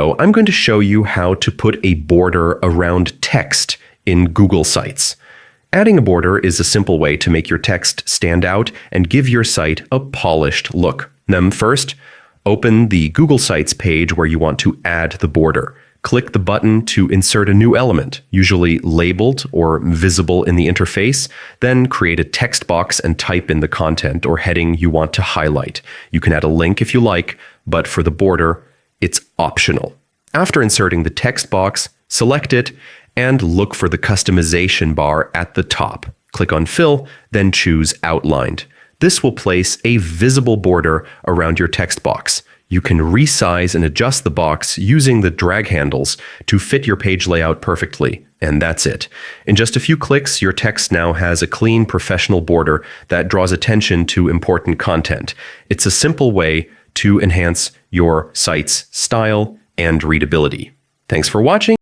So I'm going to show you how to put a border around text in Google Sites. Adding a border is a simple way to make your text stand out and give your site a polished look. First, open the Google Sites page where you want to add the border. Click the button to insert a new element, usually labeled or visible in the interface. Then create a text box and type in the content or heading you want to highlight. You can add a link if you like, but for the border, it's optional. After inserting the text box, select it and look for the customization bar at the top. Click on Fill, then choose Outlined. This will place a visible border around your text box. You can resize and adjust the box using the drag handles to fit your page layout perfectly. And that's it. In just a few clicks, your text now has a clean, professional border that draws attention to important content. It's a simple way to enhance your site's style and readability. Thanks for watching.